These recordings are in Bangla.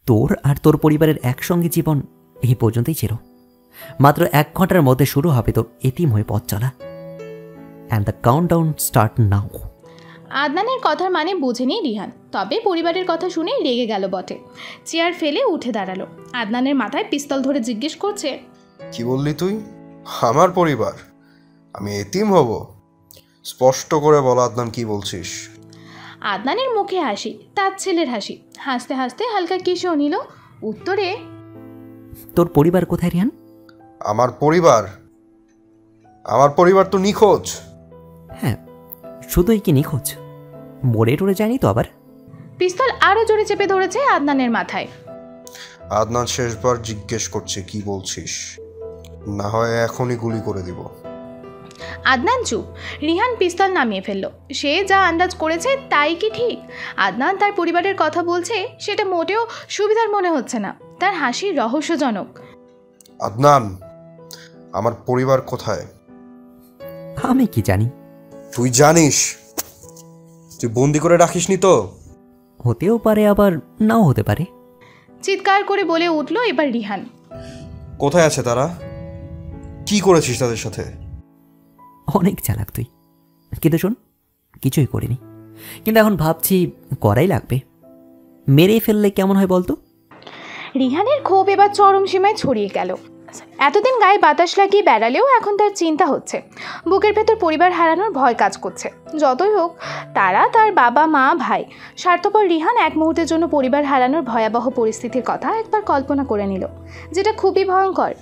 তোর আর তোর পরিবারের একসঙ্গে জীবন এই পর্যন্তই ছিল। মাত্র 1 ঘন্টার মধ্যে শুরু হবে তোর এতিম হয়ে পথ চলা। And the countdown start now. আদনানের কথার মানে বুঝেনি রিহান, তবে পরিবারের কথা শুনে রেগে গেল বটে। চেয়ার ফেলে উঠে দাঁড়ালো। আদনানের মাথায় পিস্তল ধরে জিজ্ঞেস করছে, কি বললি তুই? আমার পরিবার? আমি এতিম হব? স্পষ্ট করে বল আদনান, কি বলছিস? আদনানের মুখে হাসি, তার ছেলের হাসি। হাসতে হাসতে হালকা কেশও নিল। উত্তরে, তোর পরিবার কোথায় রিহান? আমার পরিবার? আমার পরিবার তো নিখোঁজ। হ্যাঁ, শুধুই কি নিখোঁজ? মরে টরে যায়নি তো আবার? পিস্তল আরো জোরে চেপে ধরেছে আদনানের মাথায়। আদনান শেষবার জিজ্ঞেস করছে, কি বলছিস? না হয় এখনই গুলি করে দিব। আদনান চুপ। রিহান পিস্তল নামিয়ে ফেলল। সে যা আন্দাজ করেছে তাই কি ঠিক? আদনান তার পরিবারের কথা বলছে, সেটা মোটেও সুবিধার মনে হচ্ছে না। তার হাসি রহস্যজনক। আদনান, আমার পরিবার কোথায়? আমি কি জানি? তুই জানিস? তুই বন্দি করে রাখিসনি তো? হতেও পারে, আবার নাও হতে পারে। চিৎকার করে বলে উঠল এবার রিহান। কোথায় আছে তারা? কি করেছিস তাদের সাথে? অনেক চালাক তুই। কিন্তু শোন, কিছুই করিনি, কিন্তু এখন ভাবছি করাই লাগবে। মেরে ফেললে কেমন হয় বলতো? রিহানের ক্ষোভ এবার চরম সীমায় ছড়িয়ে গেল। এতদিন গায়ে বাতাস লাগিয়ে বেড়ালেও এখন তার চিন্তা হচ্ছে। বুকের ভেতর পরিবার হারানোর ভয় কাজ করছে। যতই হোক, তারা তার বাবা মা ভাই। স্বার্থপর রিহান এক মুহূর্তের জন্য পরিবার হারানোর ভয়াবহ পরিস্থিতির কথা একবার কল্পনা করে নিল, যেটা খুবই ভয়ঙ্কর।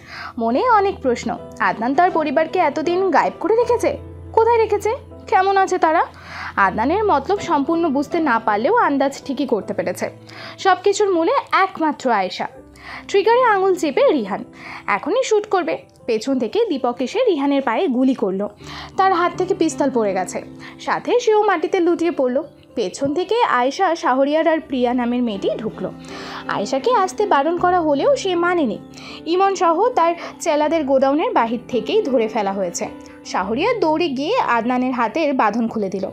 মনে অনেক প্রশ্ন। আদনান তার পরিবারকে এতদিন গায়েব করে রেখেছে। কোথায় রেখেছে? কেমন আছে তারা? আদনানের মতলব সম্পূর্ণ বুঝতে না পারলেও আন্দাজ ঠিকই করতে পেরেছে। সব কিছুর মূলে একমাত্র আয়েশা। ট্রিগারে আঙুল চেপে রিহান এখনই শ্যুট করবে। পেছন থেকে দীপক এসে রিহানের পায়ে গুলি করলো। তার হাত থেকে পিস্তল পড়ে গেছে, সাথে সেও মাটিতে লুটিয়ে পড়লো। পেছন থেকে আয়েশা, শাহরিয়ার আর প্রিয়া নামের মেয়েটি ঢুকলো। আয়েশাকে আসতে বারণ করা হলেও সে মানেনি। ইমন সহ তার চেলাদের গোডাউনের বাহির থেকেই ধরে ফেলা হয়েছে। শাহরিয়ার দৌড়ে গিয়ে আদনানের হাতের বাঁধন খুলে দিল।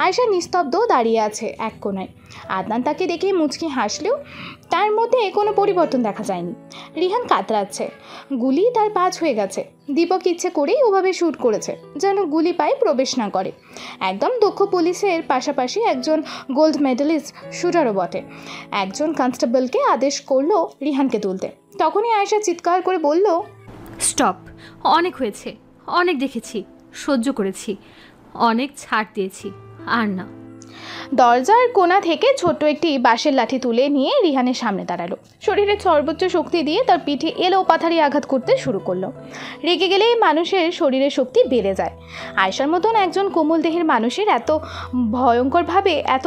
আয়েশা নিস্তব্ধ দাঁড়িয়ে আছে এক কোণায়। আদনান তাকে দেখে মুচকি হাসলেও তার মধ্যে কোনো পরিবর্তন দেখা যায়নি। রিহান কাতরাচ্ছে। গুলি তার পাঁচ হয়ে গেছে। দীপক ইচ্ছে করেই ওভাবে শ্যুট করেছে যেন গুলি পায়ে প্রবেশ না করে। একদম দক্ষ পুলিশের পাশাপাশি একজন গোল্ড মেডেলিস্ট শ্যুটারও বটে। একজন কনস্টেবলকে আদেশ করলো রিহানকে তুলতে। তখনই আয়েশা চিৎকার করে বলল, স্টপ, অনেক হয়েছে, অনেক দেখেছি, সহ্য করেছি, অনেক ছাড় দিয়েছি, আর না। দরজার কোণা থেকে ছোট্ট একটি বাঁশের লাঠি তুলে নিয়ে রিহানের সামনে দাঁড়ালো। শরীরের সর্বোচ্চ শক্তি দিয়ে তার পিঠে এলো পাথারি আঘাত করতে শুরু করলো। রেগে গেলেই মানুষের শরীরের শক্তি বেড়ে যায়। আয়েশার মতন একজন কোমল দেহের মানুষের এত ভয়ঙ্করভাবে এত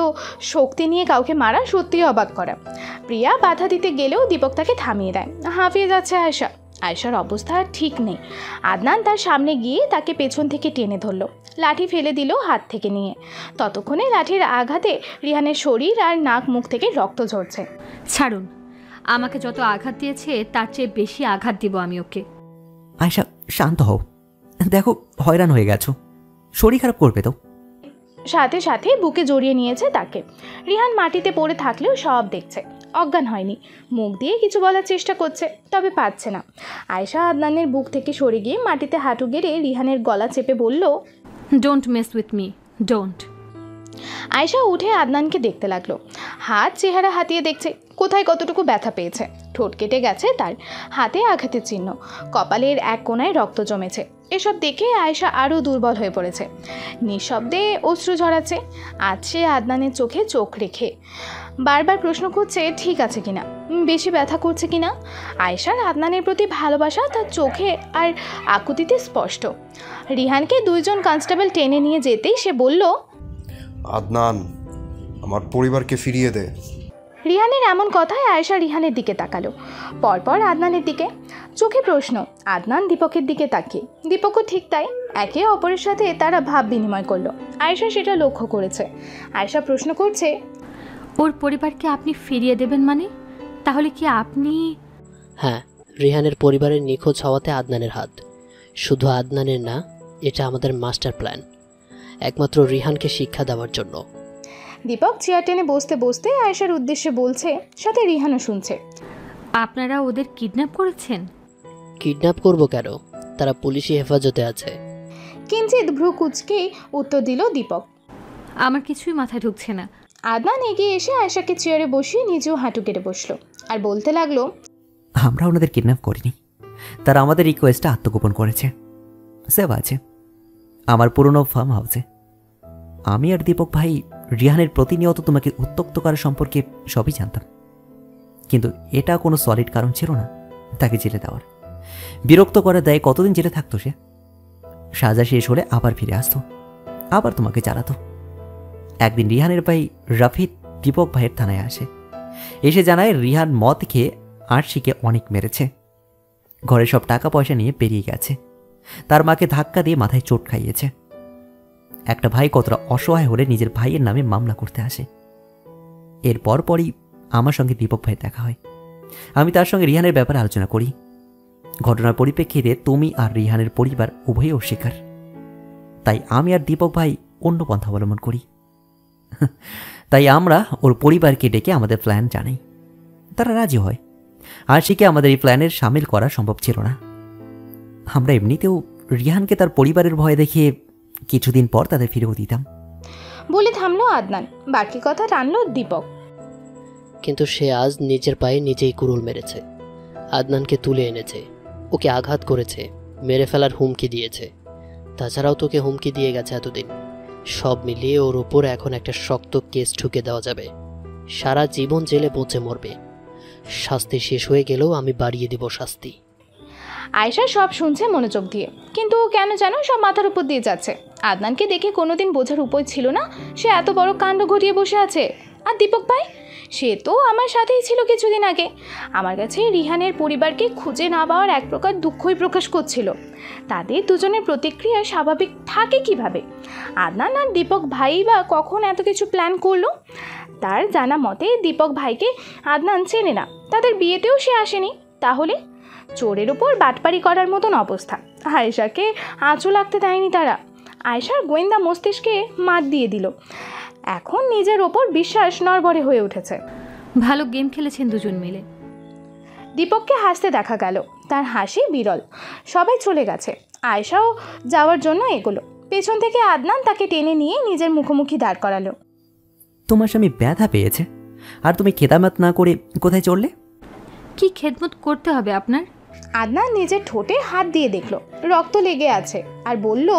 শক্তি নিয়ে কাউকে মারা সত্যিই অবাক করা। প্রিয়া বাধা দিতে গেলেও দীপক তাকে থামিয়ে দেয়। হাঁপিয়ে যাচ্ছে আয়েশা। আয়েশার অবস্থা ঠিক নেই। আদনান তার সামনে গিয়ে তাকে পেছন থেকে টেনে ধরলো। লাঠি ফেলে দিল হাত থেকে নিয়ে। ততক্ষণে লাঠির আঘাতে রিহানের শরীর আর নাক মুখ থেকে রক্ত ঝরছে। ছাড়ুন, আমাকে যত আঘাত দিয়েছে তার চেয়ে বেশি আঘাত দিব আমি ওকে। আয়েশা, শান্ত হও। দেখো, হয়রান হয়ে গেছো, শরীর খারাপ করবে তো। সাথে সাথে বুকে জড়িয়ে নিয়েছে তাকে। রিহান মাটিতে পড়ে থাকলেও সব দেখছে, অজ্ঞান হয়নি। মুখ দিয়ে কিছু বলার চেষ্টা করছে, তবে পাচ্ছে না। আয়েশা আদনানের বুক থেকে সরে গিয়ে মাটিতে হাঁটু গেড়ে রিহানের গলা চেপে বলল, don't mess with me, don't. Ayesha উঠে আদনানকে দেখতে লাগলো। হাত চেহারা হাতিয়ে দেখছে কোথায় কতটুকু ব্যথা পেয়েছে। ঠোঁট কেটে গেছে তার, হাতে আঘাতের চিহ্ন, কপালের এক কোণায় রক্ত জমেছে। এসব দেখে আয়েশা আরও দুর্বল হয়ে পড়েছে। নিঃশব্দে অশ্রু ঝরাচ্ছে। আজ সে আদনানের চোখে চোখ রেখে বারবার প্রশ্ন করছে ঠিক আছে কিনা, বেশি ব্যথা করছে কিনা। আয়েশার আদনানের প্রতি ভালোবাসা তার চোখে আর আকুতিতে স্পষ্ট। রিহানকে দুইজন কনস্টেবল টেনে নিয়ে যেতেই সে বলল, আদনান, আমার পরিবারকে ফিরিয়ে দে। রিহানের এমন কথায় আয়েশা রিহানের দিকে তাকালো, পরপর আদনানের দিকে। চোখে প্রশ্ন। আদনান দীপকের দিকে তাকিয়ে। দীপকও ঠিক তাই। একে অপরের সাথে তারা ভাব বিনিময় করলো। আয়েশা সেটা লক্ষ্য করেছে। আয়েশা প্রশ্ন করছে, ওর পরিবারকে আপনি ফিরিয়ে দেবেন মানে? তাহলে কি আপনি? হ্যাঁ, রিহানের পরিবারের নিখোঁজ হওয়াতে আদনানের হাত। শুধু আদনানের না, এটা আমাদের মাস্টার প্ল্যান, একমাত্র রিহানকে শিক্ষা দেওয়ার জন্য। দীপক চেয়ার টেনে বসতে বসতে আয়েশার উদ্দেশ্যে বলছে, সাথে রিহানও শুনছে। আপনারা ওদের কিডন্যাপ করেছেন? কিডন্যাপ করব কেন? তারা পুলিশি হেফাজতে আছে। কিঞ্চিত ভ্রু কুচকে উত্তর দিল দীপক। আমার কিছুই মাথায় ঢুকছে না। আদনান এগিয়ে এসে আয়েশাকে চেয়ারে বসিয়ে নিজেও হাঁটু কেটে বসলো আর বলতে লাগলো, আমরা ওনাদের কিডন্যাপ করিনি, তারা আমাদের রিকোয়েস্টে আত্মগোপন করেছে। সেভ আছে আমার পুরনো ফার্ম হাউসে। আমি আর দীপক ভাই রিহানের প্রতিনিয়ত তোমাকে উত্ত্যক্ত করা সম্পর্কে সবই জানতাম, কিন্তু এটা কোনো সলিড কারণ ছিল না তাকে জেলে দেওয়ার। বিরক্ত করার দায়ে কতদিন জেলে থাকতো সে? সাজা শেষ হলে আবার ফিরে আসতো, আবার তোমাকে জ্বালাতো। একদিন রিহানের ভাই রাফিদ দীপক ভাইয়ের থানায় আসে, এসে জানায় রিহান মদ খেয়ে আরশিকে অনেক মেরেছে, ঘরে সব টাকা পয়সা নিয়ে বেরিয়ে গেছে, তার মাকে ধাক্কা দিয়ে মাথায় চোট খাইয়েছে। একটা ভাই কতটা অসহায় হলে নিজের ভাইয়ের নামে মামলা করতে আসে। এর পরপরই আমার সঙ্গে দীপক ভাইয়ের দেখা হয়। আমি তার সঙ্গে রিহানের ব্যাপারে আলোচনা করি। ঘটনার পরিপ্রেক্ষিতে তুমি আর রিহানের পরিবার উভয়ই অস্বীকার, তাই আমি আর দীপক ভাই অন্য পন্থা অবলম্বন করি। তাই আমরা ওর পরিবারকে ডেকে আমাদের প্ল্যান জানাই, তারা রাজি হয়। আরশিকে আমাদের এই প্ল্যানের সামিল করা সম্ভব ছিল না। আমরা এমনিতেও রিহানকে তার পরিবারের ভয় দেখিয়ে কিছুদিন পর তাদের ফিরেও দিতাম। বলে থামলো আদনান, বাকি কথা টানলো দীপক। কিন্তু সে আজ নিজের পায়ে নিজেই কুড়ুল মেরেছে। আদনানকে তুলে এনেছে, ওকে আঘাত করেছে, মেরে ফেলার হুমকি দিয়েছে। তাছাড়াও তোকে হুমকি দিয়ে গেছে এতদিন। সব মিলিয়ে ওর ওপর এখন একটা শক্ত কেস ঠুকে দেওয়া যাবে। সারা জীবন জেলে পচে মরবে। শাস্তি শেষ হয়ে গেলেও আমি বাড়িয়ে দিব শাস্তি। আয়েশা সব শুনছে মনোযোগ দিয়ে, কিন্তু কেন যেন সব মাথার উপর দিয়ে যাচ্ছে। আদনানকে দেখে কোনোদিন বোঝার উপায় ছিল না সে এত বড় কাণ্ড ঘটিয়ে বসে আছে। আর দীপক ভাই, সে তো আমার সাথেই ছিল কিছুদিন আগে। আমার কাছে রিহানের পরিবারকে খুঁজে না পাওয়ার এক প্রকার দুঃখই প্রকাশ করছিল। তাদের দুজনের প্রতিক্রিয়া স্বাভাবিক থাকে কিভাবে? আদনান আর দীপক ভাই বা কখন এত কিছু প্ল্যান করলো? তার জানা মতে দীপক ভাইকে আদনান চেনে না, তাদের বিয়েতেও সে আসেনি। তাহলে চোরের ওপর বাটপারি করার মতন অবস্থা। আয়েশাকে আঁচু লাগতে দেয়নি তারা। আয়েশার গোয়েন্দা মস্তিষ্কে মাত দিয়ে দিল। এখন নিজের ওপর বিশ্বাস নড়বড়ে হয়ে উঠেছে। ভালো গেম খেলেছেন দুজন মিলে। দীপককে হাসতে দেখা গেল, তার হাসি বিরল। সবাই চলে গেছে, আয়েশাও যাওয়ার জন্য এগোলো। পেছন থেকে আদনান তাকে টেনে নিয়ে নিজের মুখোমুখি দাঁড় করালো। তোমার স্বামী ব্যথা পেয়েছে আর তুমি খেদামাত না করে কোথায় চললে? কি খেদমত করতে হবে আপনার? আদনান নিজের ঠোঁটে হাত দিয়ে দেখলো, রক্ত লেগে আছে, আর বলল,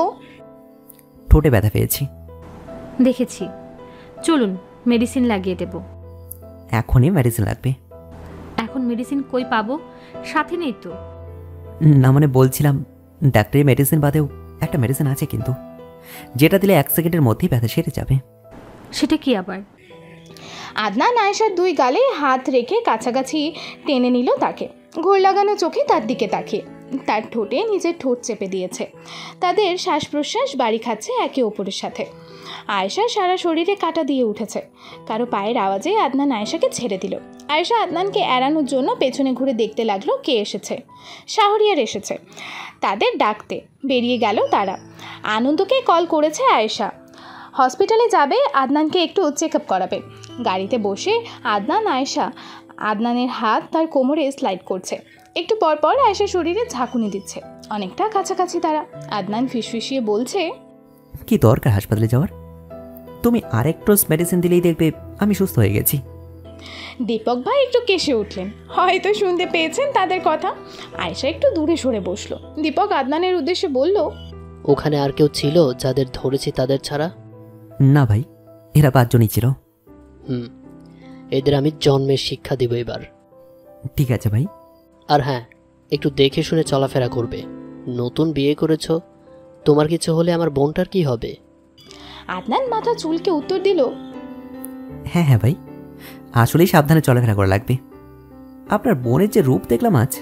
ঠোঁটে ব্যথা পেয়েছি। দেখেছি, চলুন মেডিসিন লাগিয়ে দেব। এখনই মেডিসিন লাগবে? এখন মেডিসিন কই পাবো? সাথে নেই তো। না মানে বলছিলাম, ডাক্তারি মেডিসিন বাদেও একটা মেডিসিন আছে কিন্তু, যেটা দিলে 1 সেকেন্ডের মধ্যেই ব্যথা সেরে যাবে। সেটা কি আবার? আদনান আয়েশার দুই গালে হাত রেখে কাছাকাছি টেনে নিল তাকে, ঘোর লাগানো চোখে তার দিকে তাকিয়ে তার ঠোঁটে নিজের ঠোঁট চেপে দিয়েছে। তাদের শ্বাস প্রশ্বাস বাড়ি খাচ্ছে একে অপরের সাথে। আয়েশার সারা শরীরে কাঁটা দিয়ে উঠেছে। কারো পায়ের আওয়াজে আদনান আয়েশাকে ছেড়ে দিল। আয়েশা আদনানকে এড়ানোর জন্য পেছনে ঘুরে দেখতে লাগলো কে এসেছে। শাহরিয়ার এসেছে তাদের ডাকতে। বেরিয়ে গেল তারা। আনন্দকে কল করেছে আয়েশা, হসপিটালে যাবে, আদনানকে একটু চেক আপ করাবে। গাড়িতে বসে আদনান আয়েশা, আদনানের হাত তার কোমরে স্লাইড করছে। একটু পরপর আয়েশা শরীরে ঝাঁকুনি দিচ্ছে। অনেকটা কাছাকাছি তারা। আদনান ফিসফিসিয়ে বলছে, কি দরকার হাসপাতালে যাওয়ার? তুমি আরেক ডোজ মেডিসিন দিলেই দেখবে আমি সুস্থ হয়ে গেছি। দীপক ভাই একটু কেসে উঠলেন, হয়তো শুনতে পেয়েছেন তাদের কথা। আয়েশা একটু দূরে সরে বসলো। দীপক আদনানের উদ্দেশ্যে বলল, ওখানে আর কেউ ছিল যাদের ধরেছি তাদের ছাড়া? না ভাই, এরা 5 জনই ছিল। এদের আমি জন্মের শিক্ষা দিব এবার। ঠিক আছে ভাই। আর হ্যাঁ, একটু দেখে শুনে চলাফেরা করবে। নতুন বিয়ে করেছো, তোমার কিছু হলে আমার বোনটার কি হবে? আদনান মাথা চুলকে উত্তর দিল, হ্যাঁ হ্যাঁ ভাই, আসলেই সাবধানে চলাফেরা করা লাগবে। আপনার বোনের যে রূপ দেখলাম আজ,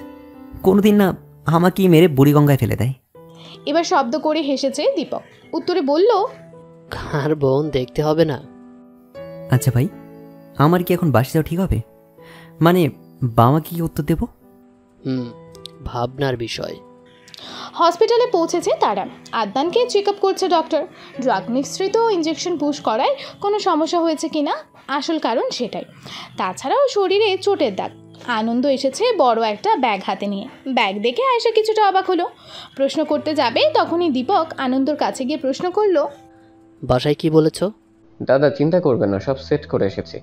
কোনোদিন না আমাকেই মেরে বুড়িগঙ্গায় ফেলে দেয়। এবার শব্দ করে হেসেছে দীপক। উত্তরে বলল, কার বোন দেখতে হবে না? আচ্ছা ভাই, আমার কি এখন বাসে যাওয়া ঠিক হবে? মানে বাবাকে কি উত্তর দেব? ভাবনার বিষয়। হসপিটালে পৌঁছেছে তারা। আদনানকে চেক আপ করছে ডক্টর। ড্রাগ মিশ্রিত ইঞ্জেকশন পুশ করায় কোনো সমস্যা হয়েছে কিনা আসল কারণ সেটাই। তাছাড়াও শরীরে চোটের দাগ। আনন্দ এসেছে বড় একটা ব্যাগ হাতে নিয়ে। ব্যাগ দেখে আয়েশা কিছুটা অবাক হলো। প্রশ্ন করতে যাবে তখনই দীপক আনন্দর কাছে গিয়ে প্রশ্ন করলো, বাসায় কি বলেছ? দাদা চিন্তা করবেন না, সব সেট করে এসেছি।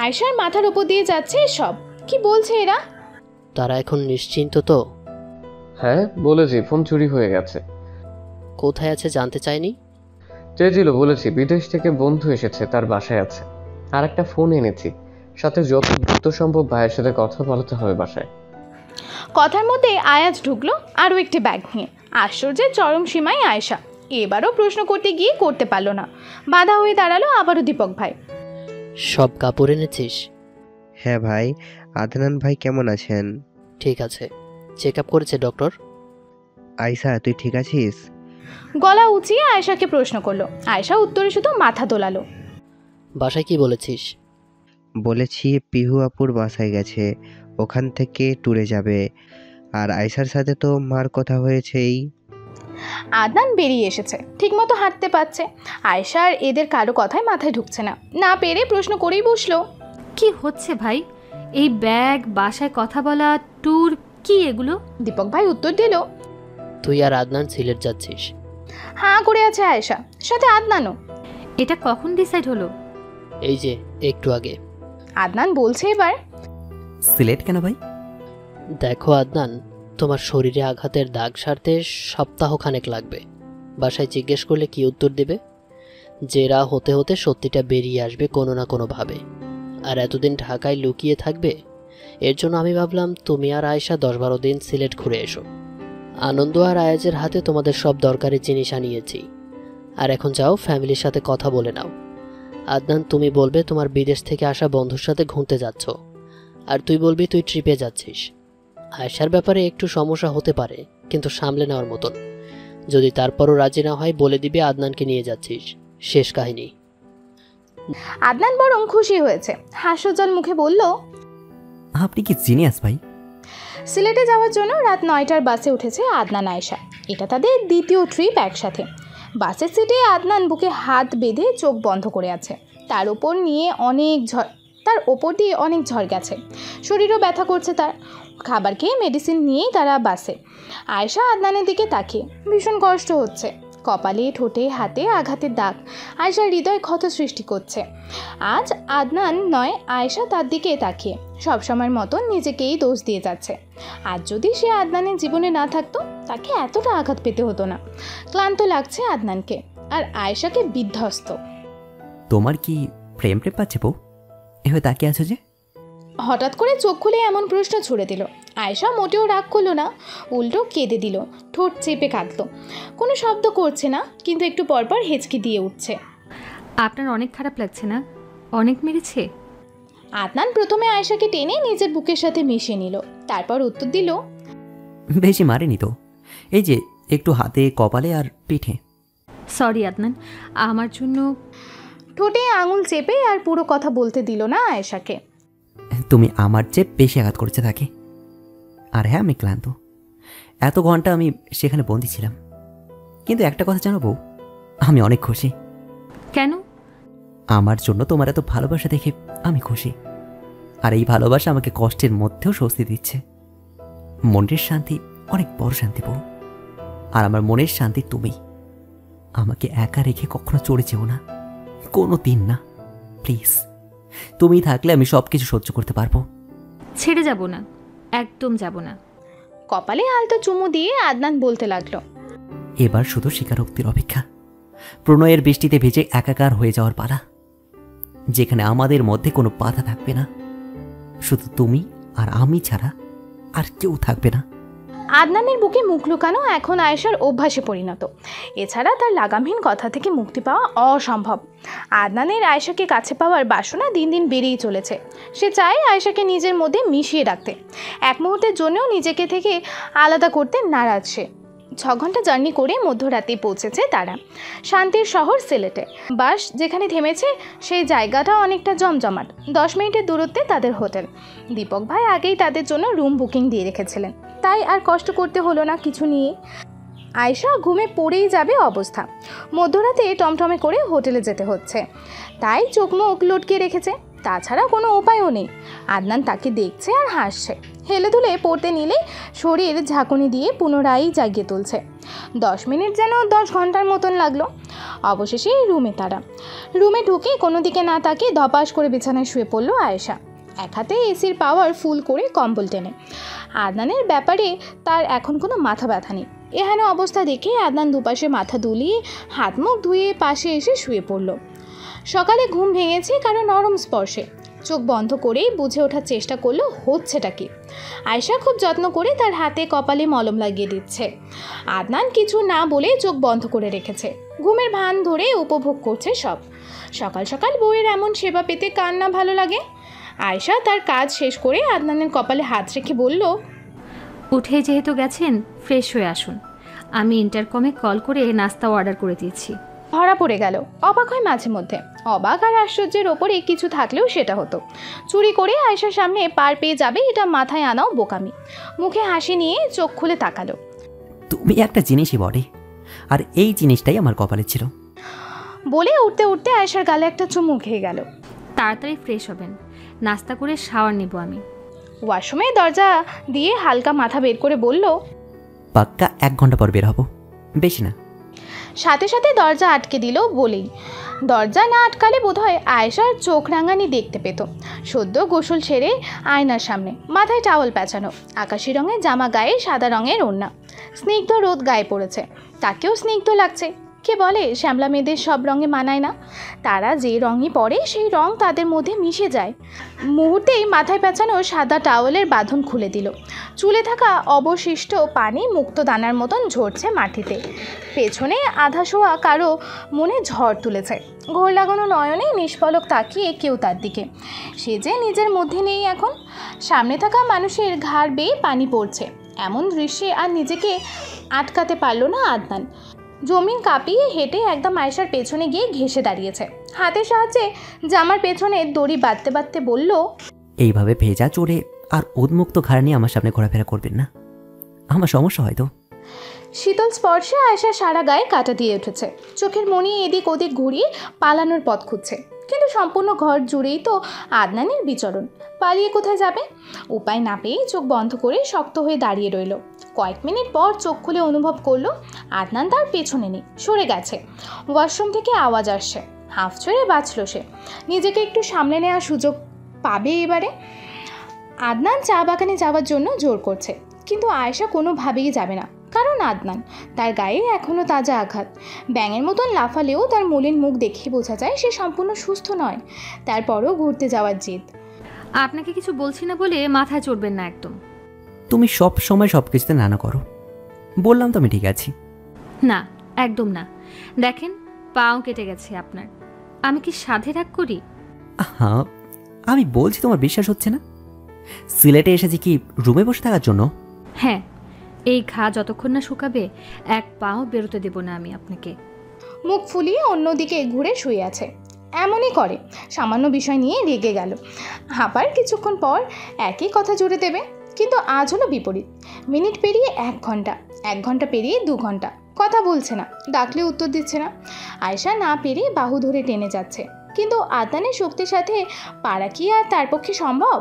আয়েশার মাথার ওপর দিয়ে যাচ্ছে সব। কি বলছে এরা? তারা এখন নিশ্চিন্ত তো? হ্যাঁ বলেছি, ফোন চুরি হয়ে গেছে। কোথায় আছে জানতে চাইনি? চেয়েছিল, বলেছি বিদেশ থেকে বন্ধু এসেছে, তার বাসায় আছে। আর একটা ফোন এনেছি, সাথে যত দ্রুত সম্ভব ভাইয়ের সাথে কথা বলাতে হবে বাসায়। কথার মধ্যে আয়াজ ঢুকলো আরও একটি ব্যাগ নিয়ে। আশ্চর্যের চরম সীমায় আয়েশা। এবারও প্রশ্ন করতে গিয়ে করতে পারলো না। বাধা হয়ে দাঁড়ালো আবারও দীপক ভাই। সব কাপড় এনেছিস? হ্যাঁ ভাই। আদনান ভাই কেমন আছেন? ঠিক আছে। চেক আপ করেছে ডক্টর? আয়শা তুই ঠিক আছিস? গলা উঁচিয়ে আয়েশাকে প্রশ্ন করলো। আয়েশা উত্তরে শুধু মাথা দোলালো। বাসায় কি বলেছিস? বলেছি পিহু আপুর বাসায় গেছে, ওখান থেকে ট্যুরে যাবে। আর আয়শার সাথে তো মার কথা হয়েছেই। আদনান বেরিয়ে এসেছে, ঠিকমতো হাঁটতে পারছে। আয়েশার এদের কারো কথায় মাথায় ঢুকছে না। না পেরে প্রশ্ন করেই বসলো, কি হচ্ছে ভাই? এই ব্যাগ, বাসায় কথা বলা, ট্যুর, কি এগুলো? দীপক ভাই উত্তর দিল, তুই আর আদনান সিলেট যাচ্ছিস? হাঁ করে আছে আয়েশা, সাথে আদনানও। এটা কখন ডিসাইড হলো? এই যে একটু আগে। আদনান বলছে এবার, সিলেট কেন ভাই? দেখো আদনান, তোমার শরীরে আঘাতের দাগ সারতে সপ্তাহখানেক লাগবে। বাসায় জিজ্ঞেস করলে কি উত্তর দেবে? জেরা হতে হতে সত্যিটা বেরিয়ে আসবে কোনো না কোনোভাবে। আর এতদিন ঢাকায় লুকিয়ে থাকবে? এর জন্য আমি ভাবলাম তুমি আর আয়েশা 10-12 দিন সিলেট ঘুরে এসো। আনন্দ আর আয়াজের হাতে তোমাদের সব দরকারি জিনিস আনিয়েছি। আর এখন যাও, ফ্যামিলির সাথে কথা বলে নাও। আদনান, তুমি বলবে তোমার বিদেশ থেকে আসা বন্ধুর সাথে ঘুরতে যাচ্ছ, আর তুই বলবি তুই ট্রিপে যাচ্ছিস। আয়েশার ব্যাপারে একটু সমস্যা হতে পারে, কিন্তু সামলে নেওয়ার মতন। যদি তারপরও রাজি না হয় বলে দিবি আদনানকে নিয়ে যাচ্ছিস। শেষ কাহিনী। আদনান বরং খুশি হয়েছে। হাস্যজ্জ্বল মুখে বলল, আপনি কি জিনিয়াস ভাই। সিলেটে যাওয়ার জন্য রাত 9টার বাসে উঠেছে আদনান আয়েশা। এটা তাদের দ্বিতীয় ট্রিপ একসাথে। বাসের সিটে আদনান বুকে হাত বেঁধে চোখ বন্ধ করে আছে। তার ওপর দিয়ে অনেক ঝড় গেছে। শরীরও ব্যথা করছে তার। খাবার খেয়ে মেডিসিন নিয়েই তারা বাসে। আয়েশা আদনানের দিকে তাকিয়ে, ভীষণ কষ্ট হচ্ছে। কপালে, ঠোঁটে, হাতে আঘাতের দাগ আয়েশার হৃদয় ক্ষত সৃষ্টি করছে। আজ আদনান নয়, আয়েশা তার দিকে তাকিয়ে সবসময়ের মতন নিজেকেই দোষ দিয়ে যাচ্ছে। আর যদি সে আদনানের জীবনে না থাকতো, তাকে এতটা আঘাত পেতে হতো না। ক্লান্ত লাগছে আদনানকে, আর আয়েশাকে বিধ্বস্ত। তোমার কি প্রেম পাচ্ছে বউ? এভাবে তাকিয়ে আছো যে? হঠাৎ করে চোখ খুলে এমন প্রশ্ন ছুড়ে দিল। আয়েশা মোটেও রাগ করলো না, উল্টো কেঁদে দিল। ঠোঁট চেপে কাঁদলো। কোনো শব্দ করছে না, কিন্তু একটু পরপর হেঁচকি দিয়ে উঠছে। আপনার অনেক খারাপ লাগছে না? অনেক মেরেছে? আদনান প্রথমে আয়েশাকে টেনে নিজের বুকের সাথে মিশিয়ে নিল, তারপর উত্তর দিল, বেশি মারেনি তো, এই যে একটু হাতে, কপালে আর পিঠে। সরি আদনান, আমার জন্য। ঠোঁটে আঙুল চেপে আর পুরো কথা বলতে দিল না আয়েশাকে। তুমি আমার চেয়ে বেশি আঘাত করেছে তাকে। আর হ্যাঁ, আমি ক্লান্ত। এত ঘন্টা আমি সেখানে বন্দি ছিলাম। কিন্তু একটা কথা জানো বউ, আমি অনেক খুশি। কেন? আমার জন্য তোমার এত ভালোবাসা দেখে আমি খুশি। আর এই ভালোবাসা আমাকে কষ্টের মধ্যেও স্বস্তি দিচ্ছে। মনের শান্তি অনেক বড় শান্তি বউ। আর আমার মনের শান্তি তুমি। আমাকে একা রেখে কখনো চড়ে যেও না, কোনো দিন না, প্লিজ। তুমি থাকলে আমি সব কিছু সহ্য করতে পারবো। ছেড়ে যাব না, একদম যাব না। কপালে আলতো চুমু দিয়ে আদনান বলতে লাগলো, এবার শুধু স্বীকারোক্তির অপেক্ষা। প্রণয়ের বৃষ্টিতে ভেজে একাকার হয়ে যাওয়ার পালা, যেখানে আমাদের মধ্যে কোনো বাধা থাকবে না। শুধু তুমি আর আমি ছাড়া আর কেউ থাকবে না। আদনানের বুকে মুখ লুকানো এখন আয়েশার অভ্যাসে পরিণত। এছাড়া তার লাগামহীন কথা থেকে মুক্তি পাওয়া অসম্ভব। আদনানের আয়েশাকে কাছে পাওয়ার বাসনা দিন দিন বেড়েই চলেছে। সে চায় আয়েশাকে নিজের মধ্যে মিশিয়ে রাখতে। এক মুহূর্তের জন্যও নিজেকে থেকে আলাদা করতে নারাজ সে। 6 ঘন্টা জার্নি করে মধ্যরাতে পৌঁছেছে তারা শান্তির শহর সিলেটে। বাস যেখানে থেমেছে সেই জায়গাটা অনেকটা জমজমাট। 10 মিনিটের দূরত্বে তাদের হোটেল। দীপক ভাই আগেই তাদের জন্য রুম বুকিং দিয়ে রেখেছিলেন, তাই আর কষ্ট করতে হলো না কিছু নিয়ে। আয়েশা ঘুমে পড়েই যাবে অবস্থা। মধ্যরাতে টমটমে করে হোটেলে যেতে হচ্ছে, তাই চোখ মুখ লটকিয়ে রেখেছে। তাছাড়া কোনো উপায়ও নেই। আদনান তাকে দেখছে আর হাসছে। হেলে দুলে পড়তে নিলে শরীর ঝাঁকুনি দিয়ে পুনরায় জাগিয়ে তুলছে। 10 মিনিট যেন 10 ঘন্টার মতন লাগলো। অবশেষে রুমে ঢুকে কোনো দিকে না তাকে ধপাস করে বিছানায় শুয়ে পড়ল আয়েশা। এক হাতে এসির পাওয়ার ফুল করে কম্বল টেনে। আদনানের ব্যাপারে তার এখন কোনো মাথা ব্যথা নেই। এখানে অবস্থা দেখে আদনান দুপাশে মাথা দুলিয়ে হাত মুখ ধুয়ে পাশে এসে শুয়ে পড়ল। সকালে ঘুম ভেঙেছে কারো নরম স্পর্শে। চোখ বন্ধ করেই বুঝে ওঠার চেষ্টা করলো হচ্ছেটা কি। আয়েশা খুব যত্ন করে তার হাতে কপালে মলম লাগিয়ে দিচ্ছে। আদনান কিছু না বলে চোখ বন্ধ করে রেখেছে। ঘুমের ভান ধরে উপভোগ করছে সব। সকাল সকাল বউয়ের এমন সেবা পেতে কার না ভালো লাগে। আয়েশা তার কাজ শেষ করে আদনানের কপালে হাত রেখে বলল, উঠে যেহেতু গেছেন ফ্রেশ হয়ে আসুন, আমি ইন্টারকমে কল করে নাস্তা অর্ডার করে দিয়েছি। ধরা পড়ে গেল। অবাক হয় মাঝে মধ্যে। অবাক আর আশ্চর্যের ওপরে কিছু থাকলেও সেটা হতো। চুরি করে আয়েশার সামনে পার পেয়ে যাবে এটা মাথায় আনাও বোকামি। মুখে হাসি নিয়ে চোখ খুলে তাকালো। তুমি একটা জিনিসই বটে, আর এই জিনিসটাই আমার কপালে ছিল। বলে উঠতে উঠতে আয়েশার গালে একটা চুমু খেয়ে গেল। তাড়াতাড়ি ফ্রেশ হবেন, নাস্তা করে শাওয়ার নেব আমি। ওয়াশরুমে দরজা দিয়ে হালকা মাথা বের করে বলল, পাক্কা 1 ঘন্টা পর বের হব, বেশি না। সাথে সাথে দরজা আটকে দিল বলেই। দরজা না আটকালে বোধহয় আয়েশার চোখ রাঙানি দেখতে পেত। সদ্য গোসল সেরে আয়নার সামনে, মাথায় টাওয়াল পেঁচানো, আকাশি রঙের জামা গায়ে সাদা রঙের ওড়না। স্নিগ্ধ রোদ গায়ে পড়েছে, তাকেও স্নিগ্ধ লাগছে। কে বলে শ্যামলা মেয়েদের সব রঙে মানায় না? তারা যে রঙই পরে সেই রং তাদের মধ্যে মিশে যায়। মুহূর্তেই মাথায় পেঁচানো সাদা টাওয়ালের বাঁধন খুলে দিল। চুলে থাকা অবশিষ্ট পানি মুক্ত দানার মতন ঝরছে মাটিতে। পেছনে আধা শোয়া কারো মনে ঝড় তুলেছে। ঘোর লাগানো নয়নে নিষ্পলক তাকিয়ে কেউ তার দিকে। সে যে নিজের মধ্যে নেই এখন। সামনে থাকা মানুষের ঘাড় বেয়ে পানি পড়ছে। এমন দৃশ্যে আর নিজেকে আটকাতে পারল না আদনান। জমিন কাঁপিয়ে হেঁটে একদম আয়েশার পেছনে গিয়ে ঘেঁষে দাঁড়িয়েছে। হাতের সাহায্যে জামার পেছনে দড়ি বাঁধতে বাঁধতে বলল, এইভাবে ভেজা চড়ে আর উন্মুক্ত ঘাড় নিয়ে আমার সামনে ঘোরাফেরা করবেন না, আমার সমস্যা হয়তো। শীতল স্পর্শে আয়েশার সারা গায়ে কাঁটা দিয়ে উঠেছে। চোখের মনি এদিক ওদিক ঘুরিয়ে পালানোর পথ খুঁজছে, কিন্তু সম্পূর্ণ ঘর জুড়েই তো আদনানের বিচরণ। পালিয়ে কোথায় যাবে? উপায় না পেয়ে চোখ বন্ধ করে শক্ত হয়ে দাঁড়িয়ে রইল। কয়েক মিনিট পর চোখ খুলে অনুভব করলো আদনান তার পেছনে নেই, সরে গেছে। ওয়াশরুম থেকে আওয়াজ আসছে। হাফ ছেড়ে বাঁচল সে। নিজেকে একটু সামলে নেওয়ার সুযোগ পাবে এবারে। আদনান চা বাগানে যাওয়ার জন্য জোর করছে, কিন্তু আয়েশা কোনোভাবেই যাবে না। কারণ আদনান, তার গায়ে এখনও তাজা আঘাত। ব্যাঙের মতন লাফালেও তার মলিন মুখ দেখে বোঝা যায় সে সম্পূর্ণ সুস্থ নয়। তারপরও ঘুরতে যাওয়ার জেদ। আপনাকে কিছু বলছি না বলে মাথায় চড়বেন না একদম। তুমি সব সময় সব কিছুতে নানা করো। বললাম তো আমি ঠিক আছি। না, একদম না। দেখেন পাও কেটে গেছে আপনার। আমি কি সাধে রাগ করি? হ্যাঁ, আমি বলছি তোমার বিশ্বাস হচ্ছে না। সিলেটে এসেছি কি রুমে বসে থাকার জন্য? হ্যাঁ, এই ঘা যতক্ষণ না শুকাবে এক পাও বেরোতে দেব না আমি আপনাকে। মুখ ফুলিয়ে অন্যদিকে ঘুরে শুয়ে আছে। এমনই করে, সামান্য বিষয় নিয়ে রেগে গেল। আবার কিছুক্ষণ পর একই কথা জুড়ে দেবে। কিন্তু আজ হলো বিপরীত। মিনিট পেরিয়ে 1 ঘন্টা, 1 ঘন্টা পেরিয়ে 2 ঘন্টা, কথা বলছে না, ডাকলে উত্তর দিচ্ছে না। আয়েশা না পেরিয়ে বাহু ধরে টেনে যাচ্ছে, কিন্তু আদনানের শক্তির সাথে পারা কি আর তার পক্ষে সম্ভব?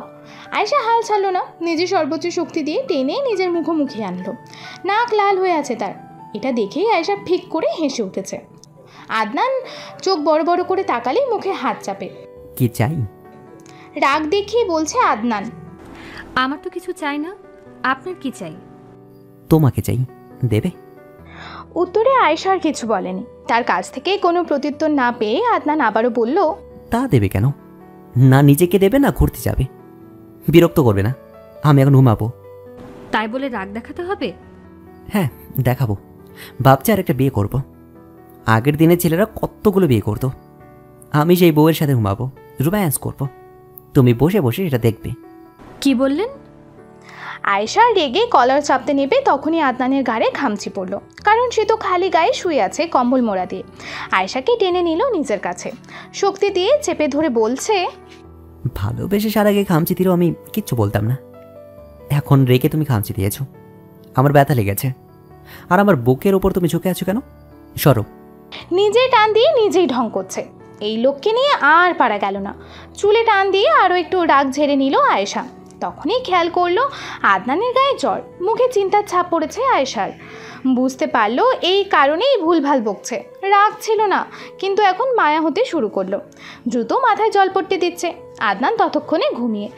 আয়েশা হাল ছাড়লো না, নিজের সর্বোচ্চ শক্তি দিয়ে টেনে নিজের মুখোমুখি আনলো। নাক লাল হয়ে আছে তার। এটা দেখেই আয়েশা ফিক করে হেসে উঠেছে। আদনান চোখ বড় বড় করে তাকালে মুখে হাত চাপে। কি চাই? রাগ দেখিয়ে বলছে আদনান। আমার তো কিছু চাই না, আপনার কি চাই? তোমাকে চাই, দেবে? উত্তরে আয়েশা আর কিছু বলেনি। তার কাছ থেকে কোনো প্রত্যুত্তর না পেয়ে আদনান আবারও বলল, তা দেবে কেন? না নিজেকে দেবে না ঘুরতে যাবে। বিরক্ত করবে না, আমি এখন ঘুমাবো। তাই বলে রাগ দেখাতে হবে? হ্যাঁ দেখাবো। ভাবছি আর একটা বিয়ে করব। আগের দিনে ছেলেরা কতগুলো বিয়ে করতো। আমি সেই বউয়ের সাথে ঘুমাবো, রোম্যান্স করব। তুমি বসে বসে এটা দেখবে। কি বললেন? আয়েশা রেগে কলার চাপতে নেবে তখনই আদনানের গায়ে ঘামচি পড়ল, কারণ সে তো খালি গায়ে শুয়ে আছে কম্বল মোড়া দিয়ে। আয়েশাকে টেনে নিল নিজের কাছে, শক্তি দিয়ে চেপে ধরে বলছে, ভালোবেসে সার আগে খামচি দিলেও আমি কিচ্ছু বলতাম না, এখন রেখে তুমি খামচি দিয়েছো, আমার ব্যথা লেগেছে। আর আমার বুকের ওপর তুমি ঝুঁকে আছো কেন? সরো। নিজেই টান দিয়ে নিজেই ঢং করছে। এই লোককে নিয়ে আর পারা গেল না। চুলে টান দিয়ে আরও একটু রাগ ঝেড়ে নিল আয়েশা। তখনই খেয়াল করলো আদনানের গায়ে জ্বর, মুখে চিন্তার ছাপ পড়েছে আয়েশার। বুঝতে পারলো এই কারণেই ভুলভাল বকছে। রাগ ছিল না, কিন্তু এখন মায়া হতে শুরু করলো। দ্রুত মাথায় জল পড়তে দিচ্ছে। আদনান ততক্ষণে ঘুমিয়ে।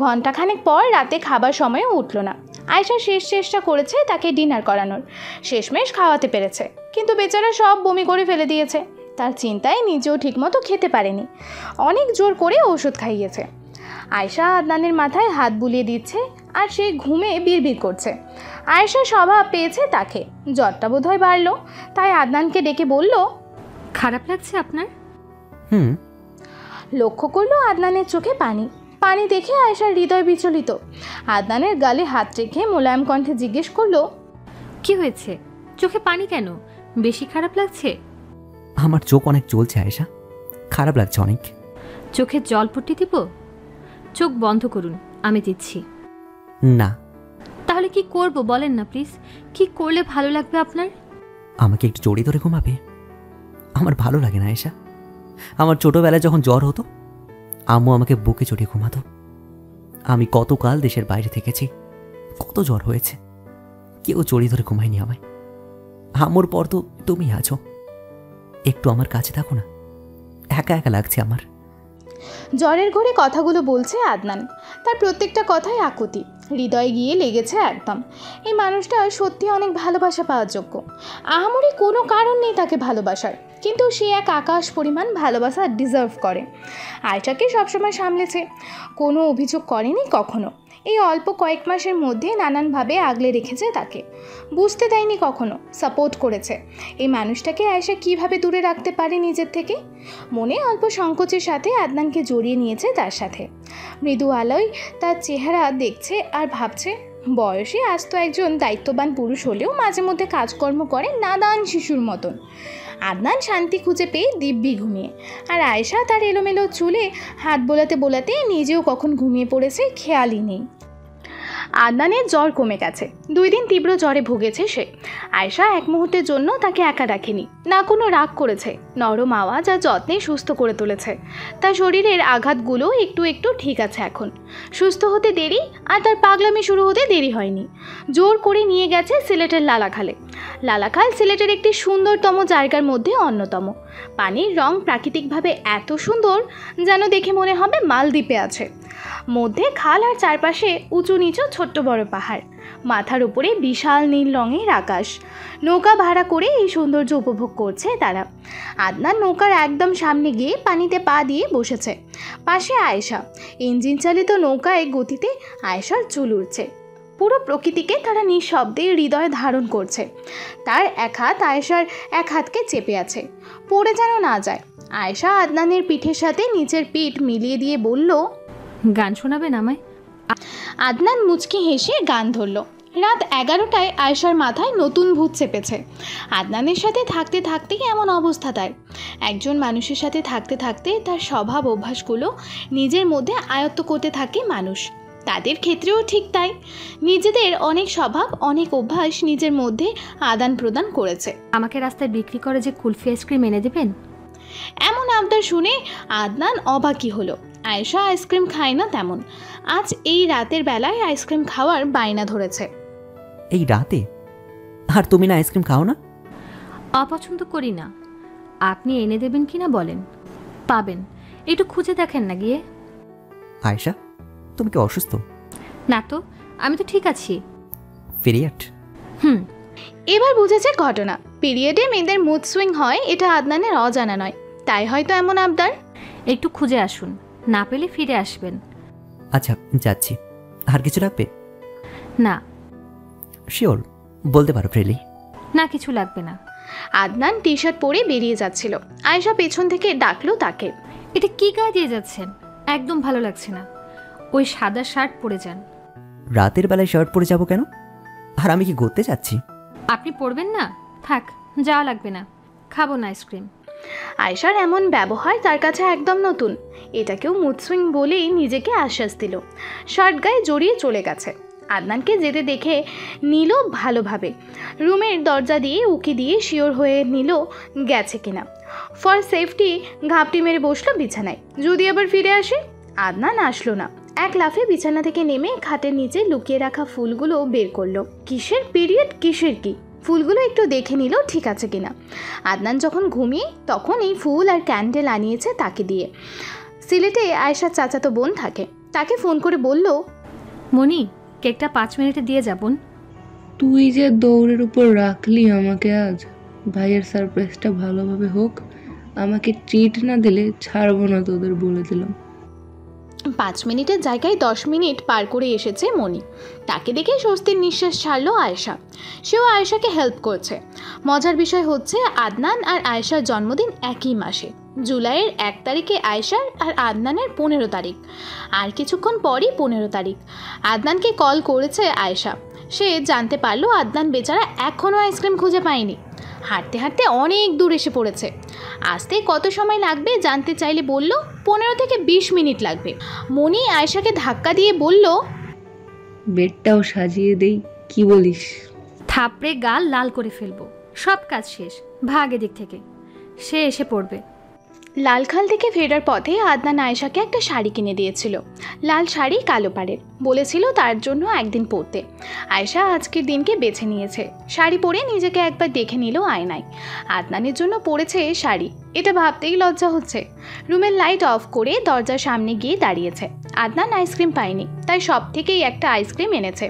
ঘণ্টাখানেক পর রাতে খাবার সময়ও উঠল না। আয়েশা শেষ চেষ্টা করেছে তাকে ডিনার করানোর, শেষমেশ খাওয়াতে পেরেছে, কিন্তু বেচারা সব বমি করে ফেলে দিয়েছে। তার চিন্তায় নিজেও ঠিকমতো খেতে পারেনি, অনেক জোর করে ওষুধ খাইয়েছে। আয়েশা আদনানের মাথায় হাত বুলিয়ে দিচ্ছে আর সে ঘুমে বিড়বিড় করছে। আয়েশা স্বভাব পেয়েছে তাকে, জ্বরটা বোধহয় বাড়ল, তাই আদনানকে ডেকে বলল, খারাপ লাগছে আপনার? হুম। লক্ষ্য করলো আদনানের চোখে পানি। পানি দেখে আয়েশার হৃদয় বিচলিত। আদনানের গালে হাত রেখে মোলায়েম কণ্ঠে জিজ্ঞেস করলো, কি হয়েছে? চোখে পানি কেন? বেশি খারাপ লাগছে? আমার চোখ অনেক জ্বলছে আয়েশা, খারাপ লাগছে অনেক। চোখে জলপট্টি দিব? চোখ বন্ধ করুন, আমি দিচ্ছি। না। তাহলে কি করব বলেন না প্লিজ, কি করলে ভালো লাগবে আপনার? আমাকে একটু জড়িয়ে ধরে ঘুমাবে? আমার ভালো লাগে না আয়েশা। আমার ছোটোবেলায় যখন জ্বর হতো, আম্মু আমাকে বুকে চড়িয়ে ঘুমাতো। আমি কতকাল দেশের বাইরে থেকেছি, কত জ্বর হয়েছে, কেউ জড়িয়ে ধরে ঘুমায়নি আমায়। আম্মুর পর তো তুমি আছো, একটু আমার কাছে থাকো না, একা একা লাগছে আমার। জ্বরের ঘরে কথাগুলো বলছে আদনান। তার প্রত্যেকটা কথাই আকুতি, হৃদয়ে গিয়ে লেগেছে একদম। এই মানুষটা সত্যি অনেক ভালোবাসা পাওয়ার যোগ্য। আহামরি কোনো কারণ নেই তাকে ভালোবাসার, কিন্তু সে এক আকাশ পরিমাণ ভালোবাসা ডিজার্ভ করে। আয়টাকে সবসময় সামলেছে, কোনো অভিযোগ করেনি কখনো। এই অল্প কয়েক মাসের মধ্যে নানানভাবে আগলে রেখেছে তাকে, বুঝতে দেয়নি কখনো, সাপোর্ট করেছে। এই মানুষটাকে আয়েশা কীভাবে দূরে রাখতে পারে নিজের থেকে? মনে অল্প সংকোচের সাথে আদনানকে জড়িয়ে নিয়েছে তার সাথে। মৃদু আলোয় তার চেহারা দেখছে আর ভাবছে, বয়সে আজ তো একজন দায়িত্ববান পুরুষ হলেও মাঝে মধ্যে কাজকর্ম করে নাদান শিশুর মতন। আদনান শান্তি খুঁজে পেয়ে দিব্যি ঘুমিয়ে, আর আয়েশা তার এলোমেলো চুলে হাত বোলাতে বোলাতে নিজেও কখন ঘুমিয়ে পড়েছে খেয়ালই নেই। আদনানের জ্বর কমে গেছে, 2 দিন তীব্র জ্বরে ভুগেছে সে। আয়েশা এক মুহূর্তের জন্য তাকে একা রাখেনি, না কোনো রাগ করেছে, নরম আওয়াজ আর যত্নে সুস্থ করে তুলেছে। তার শরীরের আঘাতগুলো একটু একটু ঠিক আছে এখন, সুস্থ হতে দেরি, আর তার পাগলামি শুরু হতে দেরি হয়নি। জোর করে নিয়ে গেছে সিলেটের লালাখালে। লালাখাল সিলেটের একটি সুন্দরতম জায়গার মধ্যে অন্যতম। পানির রং প্রাকৃতিকভাবে এত সুন্দর যেন দেখে মনে হবে মালদ্বীপে আছে। মধ্যে খাল আর চারপাশে উঁচু নিচু ছোট্ট বড় পাহাড়, মাথার উপরে বিশাল নীল রঙের আকাশ। নৌকা ভাড়া করে এই সৌন্দর্য উপভোগ করছে তারা। আদনান নৌকার একদম সামনে গিয়ে পানিতে পা দিয়ে বসেছে। পাশে আয়েশা। ইঞ্জিন চালিত নৌকায় গতিতে আয়েশার চুল উঠছে। পুরো প্রকৃতিকে তারা নিঃশব্দে হৃদয়ে ধারণ করছে। তার এক হাত আয়েশার এক হাতকে চেপে আছে, পড়ে যেন না যায়। আয়েশা আদনানের পিঠের সাথে নিচের পিঠ মিলিয়ে দিয়ে বলল, গান শোনাবেন আমায়? আদনান মুচকি হেসে গান ধরল। রাত 11টায় আয়েশার মাথায় নতুন ভূত চেপেছে। আদনানের সাথে থাকতে থাকতেই এমন অবস্থা তার। একজন মানুষের সাথে থাকতে থাকতে তার স্বভাব অভ্যাসগুলো নিজের মধ্যে আয়ত্ত করতে থাকে মানুষ। তাদের ক্ষেত্রেও ঠিক তাই, নিজেদের অনেক স্বভাব অনেক অভ্যাস নিজের মধ্যে আদান প্রদান করেছে। আমাকে রাস্তায় বিক্রি করে যে কুলফি আইসক্রিম এনে দেবেন? এমন আবদার শুনে আদনান অবাকই হলো। আয়েশা আইসক্রিম খায় না তেমন, আজ এই রাতের বেলায় আইসক্রিম খাওয়ার বায়না ধরেছে। এই রাতে? আর তুমি না আইসক্রিম খাও না? অপছন্দ করি না। আপনি এনে দেবেন কিনা বলেন, পাবেন, একটু খুঁজে দেখেন না গিয়ে। আয়েশা, তুমি কি অসুস্থ? না তো, আমি তো ঠিক আছি। পিরিয়ড? এবার বুঝেছে ঘটনা। পিরিয়ডে মেয়েদের মুড সুইং হয়, এটা আদনানের অজানা নয়, তাই হয়তো এমন আবদার। একটু খুঁজে আসুন, না পেলে ফিরে আসবেন। আচ্ছা, যাচ্ছি। আর কিছু লাগবে? না। শিওর? বলতে পারো ফ্রিলি? না, কিছু লাগবে না। আদনান টি শার্ট পরে বেরিয়ে যাচ্ছিল। আয়েশা পেছন থেকে ডাকলো তাকে। এটা কি গায়ে দিয়ে যাচ্ছেন? একদম ভালো লাগছে না। ওই সাদা শার্ট পরে যান। রাতের বেলায় শার্ট পরে যাব কেন? আর আমি কি ঘুরতে যাচ্ছি? আপনি পড়বেন না? থাক, যাওয়া লাগবে না, খাবো না আইসক্রিম। আয়েশার এমন ব্যবহার তার কাছে একদম নতুন। এটাকেও মুড সুইং বলেই নিজেকে আশ্বাস দিল। শার্ট গায়ে জড়িয়ে চলে গেছে। আদনানকে যেতে দেখে নিল ভালোভাবে। রুমের দরজা দিয়ে উকি দিয়ে শিওর হয়ে নিল গেছে কিনা। ফর সেফটি ঘাপটি মেরে বসলো বিছানায়, যদি আবার ফিরে আসে। আদনান আসলো না। এক লাফে বিছানা থেকে নেমে খাটের নিচে লুকিয়ে রাখা ফুলগুলো বের করলো। কিসের পিরিয়ড, কিসের কি? ফুলগুলো একটু দেখে নিল ঠিক আছে কিনা। আদনান যখন ঘুমিয়ে তখন এই ফুল আর ক্যান্ডেল আনিয়েছে তাকে দিয়ে। সিলেটে আয়েশার চাচাতো বোন থাকে, তাকে ফোন করে বলল, মনি, কেকটা 5 মিনিটে দিয়ে যাবুন। তুই যে দৌড়ের উপর রাখলি আমাকে আজ, ভাইয়ের সারপ্রাইজটা ভালোভাবে হোক, আমাকে ট্রিট না দিলে ছাড়বো না তোদের, বলে দিলাম। 5 মিনিটের জায়গায় 10 মিনিট পার করে এসেছে মনি। তাকে দেখে স্বস্তির নিঃশ্বাস ছাড়লো আয়েশা। সেও আয়েশাকে হেল্প করছে। মজার বিষয় হচ্ছে আদনান আর আয়েশার জন্মদিন একই মাসে। জুলাইয়ের 1 তারিখে আয়েশার আর আদনানের 15 তারিখ। আর কিছুক্ষণ পরই 15 তারিখ। আদনানকে কল করেছে আয়েশা। সে জানতে পারলো আদনান বেচারা এখনও আইসক্রিম খুঁজে পায়নি। হাঁটতে হাঁটতে অনেক দূর এসে পড়েছে। আসতে কত সময় লাগবে জানতে চাইলে বলল 15 থেকে 20 মিনিট লাগবে। মনি আয়েশাকে ধাক্কা দিয়ে বলল, বেডটাও সাজিয়ে দেই, কি বলিস? থাপড়ে গাল লাল করে ফেলবো। সব কাজ শেষ, ভাগ এদিক থেকে। সে এসে পড়বে। লালখাল থেকে ফেরার পথে আদনান আয়েশাকে একটা শাড়ি কিনে দিয়েছিল। লাল শাড়ি, কালো পাড়ের। বলেছিল তার জন্য একদিন পরতে। আয়েশা আজকের দিনকে বেছে নিয়েছে। শাড়ি পরে নিজেকে একবার দেখে নিল আয়নায়। আদনানের জন্য পরেছে শাড়ি, এটা ভাবতেই লজ্জা হচ্ছে। রুমের লাইট অফ করে দরজার সামনে গিয়ে দাঁড়িয়েছে। আদনান আইসক্রিম পায়নি, তাই সব থেকেই একটা আইসক্রিম এনেছে,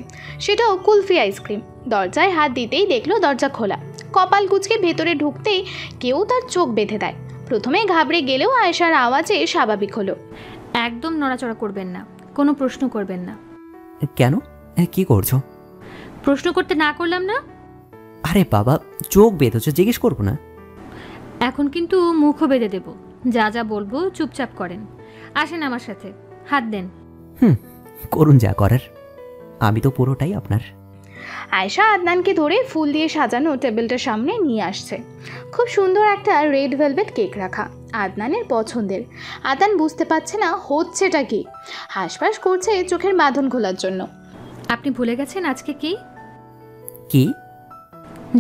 সেটাও কুলফি আইসক্রিম। দরজায় হাত দিতেই দেখলো দরজা খোলা। কপাল কুঁচকে ভেতরে ঢুকতেই কেউ তার চোখ বেঁধে দেয়। প্রথমে ঘাবড়ে গেলেও আয়েশার আওয়াজে স্বাভাবিক হলো। একদম নড়াচড়া করবেন না, কোনো প্রশ্ন করবেন না। কেন? কি করছো? প্রশ্ন করতে না করলাম না? আরে বাবা, চোখ বেঁধেছো, জিজ্ঞেস করবো না? এখন কিন্তু মুখও বেঁধে দেব। যা যা বলবো চুপচাপ করেন। আসেন আমার সাথে, হাত দেন। করুন যা করার, আমি তো পুরোটাই আপনার। আয়েশা আদনানকে ধরে ফুল দিয়ে সাজানো টেবিলটার সামনে নিয়ে আসছে। খুব সুন্দর একটা রেড ভেলভেট কেক রাখা, আদনানের পছন্দের। আদনান বুঝতে পারছে না হচ্ছেটা কি। হাঁসফাঁস করছে চোখের বাঁধন খোলার জন্য। আপনি ভুলে গেছেন আজকে কি? কি?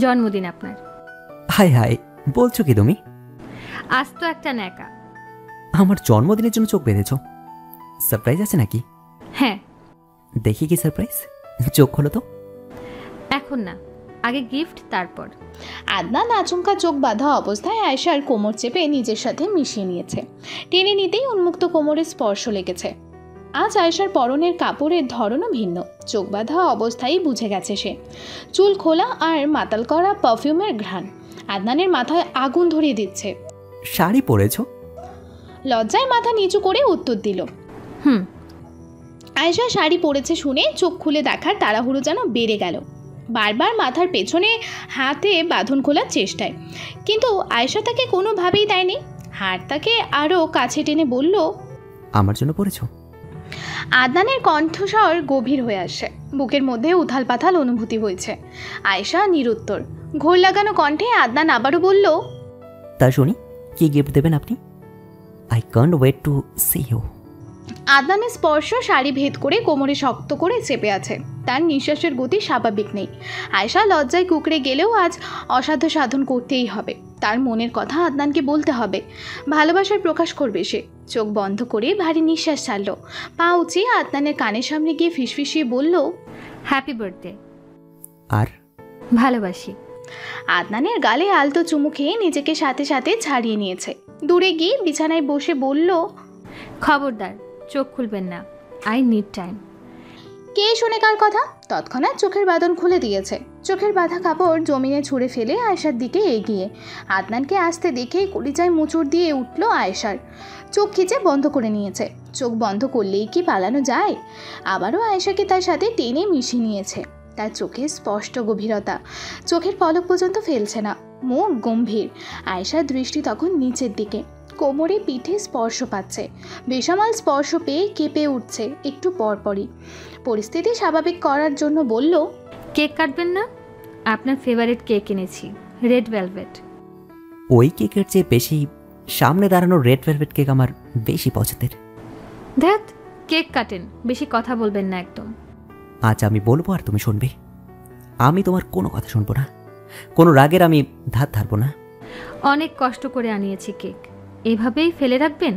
জন্মদিন আপনার। হাই হাই, বলছো কি তুমি? আজ তো একটা ন্যাকা। আমার জন্মদিনের জন্য চোখ বেঁধেছো? সারপ্রাইজ আছে নাকি? হ্যাঁ। দেখি কি সারপ্রাইজ, চোখ খোলো তো। এখন না, আগে গিফট, তারপর। আদনান আচমকা চোখ বাঁধা অবস্থায় আয়েশার কোমর চেপে নিজের সাথে মিশিয়ে নিয়েছে। টেনে নিতেই উন্মুক্ত কোমরের স্পর্শ লেগেছে। আজ আয়েশার পরনের কাপড়ের ধরনও ভিন্ন। চোখ বাঁধা অবস্থায় বুঝে গেছে সে। চুল খোলা আর মাতাল করা পারফিউমের ঘ্রাণ আদনানের মাথায় আগুন ধরিয়ে দিচ্ছে। শাড়ি পরেছো? লজ্জায় মাথা নিচু করে উত্তর দিল। আয়েশা শাড়ি পরেছে শুনে চোখ খুলে দেখার তাড়াহুড়ো যেন বেড়ে গেল। বারবার মাথার পেছনে হাতে বাঁধন খোলার চেষ্টায়, কিন্তু আয়েশা তাকে কোনোভাবেই দেয়নি। হাত তাকে আরও কাছে টেনে বলল, আমার জন্য পরেছো? আদনানের কণ্ঠস্বর গভীর হয়ে আসে। বুকের মধ্যে উথাল পাথাল অনুভূতি হয়েছে। আয়েশা নিরুত্তর। ঘোর লাগানো কণ্ঠে আদনান আবারও বলল, তা শুনি, কি গিফট দেবেন আপনি? I can't wait to see you. আদনানের স্পর্শ শাড়ি ভেদ করে কোমরে শক্ত করে চেপে আছে। তার নিঃশ্বাসের গতি স্বাভাবিক নেই। আয়েশা লজ্জায় কুঁকড়ে গেলেও আজ অসাধ্য সাধন করতেই হবে। তার মনের কথা আদনানকে বলতে হবে। ভালোবাসার প্রকাশ করবে সে। চোখ বন্ধ করে ভারী নিঃশ্বাস ছাড়ল। পা উঁচিয়ে আদনানের কানের সামনে গিয়ে ফিসফিসিয়ে বলল, হ্যাপি বার্থডে। আর ভালোবাসি। আদনানের গালে আলতো চুমু খেয়ে নিজেকে সাথে সাথে ছাড়িয়ে নিয়েছে। দূরে গিয়ে বিছানায় বসে বলল, খবরদার চোখ খুলবেন না, আই নিড টাইম। কে শুনে কার কথা? তৎক্ষণাৎ চোখের বাঁধন খুলে দিয়েছে। চোখের বাঁধা কাপড় জমিনে ছুঁড়ে ফেলে আয়েশার দিকে এগিয়ে। আদনানকে আসতে দেখেই কলিজায় মোচড় দিয়ে উঠল আয়েশার। চোখ খিচে বন্ধ করে নিয়েছে। চোখ বন্ধ করলেই কি পালানো যায়? আবারও আয়েশাকে তার সাথে টেনে মিশিয়ে নিয়েছে। তার চোখে স্পষ্ট গভীরতা, চোখের পলক পর্যন্ত ফেলছে না। মুখ গম্ভীর। আয়েশার দৃষ্টি তখন নিচের দিকে। কোমরে পিঠে স্পর্শ পাচ্ছে। বেসামাল স্পর্শ পেয়ে কেঁপে উঠছে একটু পরপরই। পরিস্থিতি স্বাভাবিক করার জন্য বলল, কেক কাটবেন না? আপনার ফেভারিট কেক এনেছি, রেড ভেলভেট। ওই কেকের চেয়ে বেশি সামনে দাঁড়ানো রেড ভেলভেট কেক আমার বেশি পছন্দের। ধ্যাত, কেক কাটেন, বেশি কথা বলবেন না একদম। আজ আমি বলবো আর তুমি শুনবে। আমি তোমার কোনো কথা শুনবো না, কোনো রাগের আমি ধার ধারবো না। অনেক কষ্ট করে আনিয়েছি কেক, এভাবেই ফেলে রাখবেন?